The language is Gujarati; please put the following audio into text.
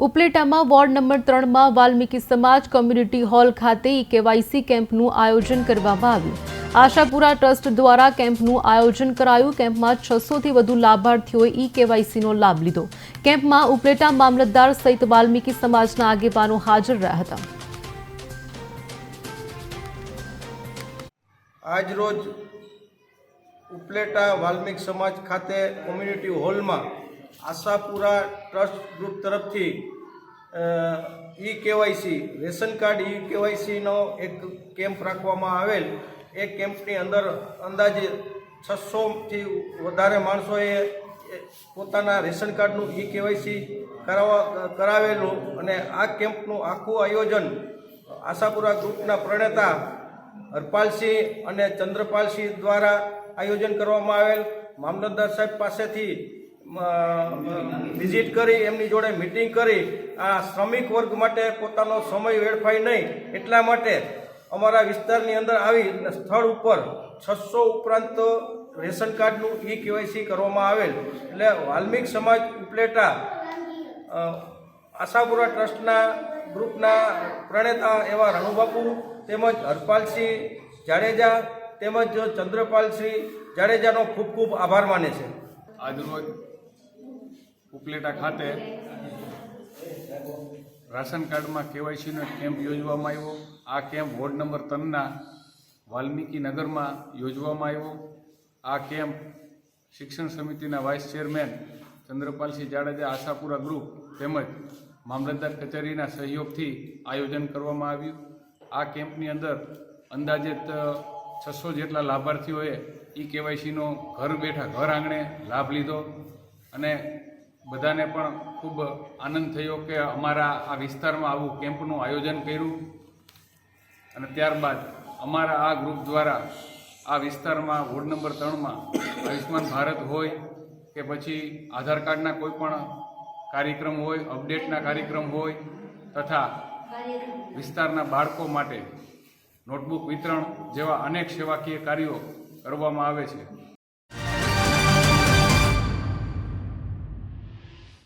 ઉપલેટામાં વોર્ડ નંબર 3માં વાલ્મીકી સમાજ કમ્યુનિટી હોલ ખાતે કેવાયસી કેમ્પનું આયોજન કરવામાં આવ્યું। આશાપુરા ટ્રસ્ટ દ્વારા કેમ્પનું આયોજન કરાયું। કેમ્પમાં 600 થી વધુ લાભાર્થીઓએ કેવાયસીનો લાભ લીધો। કેમ્પમાં ઉપલેટા મામલતદાર સહિત વાલ્મીકી સમાજના આગેવાનો હાજર રહ્યા હતા। આજ રોજ ઉપલેટા વાલ્મીકી સમાજ ખાતે કોમ્યુનિટી હોલમાં આશાપુરા ટ્રસ્ટ ગ્રુપ તરફથી કેવાયસી રેશન કાર્ડ કેવાયસીનો એક કેમ્પ રાખવામાં આવેલ। એ કેમ્પની અંદર અંદાજે 600થી વધારે માણસોએ પોતાના રેશન કાર્ડનું કેવાયસી કરાવેલું અને આ કેમ્પનું આખું આયોજન આશાપુરા ગ્રુપના પ્રણેતા હરપાલસિંહ અને ચંદ્રપાલસિંહ દ્વારા આયોજન કરવામાં આવેલ। મામલતદાર સાહેબ પાસેથી વિઝિટ કરી એમની જોડે મીટિંગ કરી આ શ્રમિક વર્ગ માટે પોતાનો સમય વેડફાય નહીં એટલા માટે અમારા વિસ્તારની અંદર આવી સ્થળ ઉપર 600 ઉપરાંત રેશન કાર્ડનું કેવાયસી કરવામાં આવેલ। એટલે વાલ્મીકી સમાજ ઉપલેટા આશાપુરા ટ્રસ્ટના ગ્રુપના પ્રણેતા એવા રણુબાપુ તેમજ હરપાલસિંહ જાડેજા તેમજ ચંદ્રપાલસિંહ જાડેજાનો ખૂબ ખૂબ આભાર માને છે। આજરોજ ઉપલેટા ખાતે રાશન કાર્ડમાં કેવાયસીનો કેમ્પ યોજવામાં આવ્યો। આ કેમ્પ વોર્ડ નંબર 3ના વાલ્મીકી નગરમાં યોજવામાં આવ્યો। આ કેમ્પ શિક્ષણ સમિતિના vice chairman Chandrapalsinh Jadeja Ashapura group તેમજ મામલતદાર કચેરીના સહયોગથી આયોજન કરવામાં આવ્યું। આ કેમ્પની અંદર અંદાજિત 600 જેટલા લાભાર્થીઓએ કેવાયસીનો ઘર બેઠા ઘર આંગણે લાભ લીધો અને બધાને પણ ખૂબ આનંદ થયો કે અમારા આ વિસ્તારમાં આવું કેમ્પનું આયોજન કર્યું। અને ત્યારબાદ અમારા આ ગ્રુપ દ્વારા આ વિસ્તારમાં વોર્ડ નંબર 3માં આયુષ્માન ભારત હોય કે પછી આધાર કાર્ડના કોઈ પણ કાર્યક્રમ હોય, અપડેટના કાર્યક્રમ હોય તથા વિસ્તારના બાળકો માટે નોટબુક વિતરણ જેવા અનેક સેવાકીય કાર્યો કરવામાં આવે છે।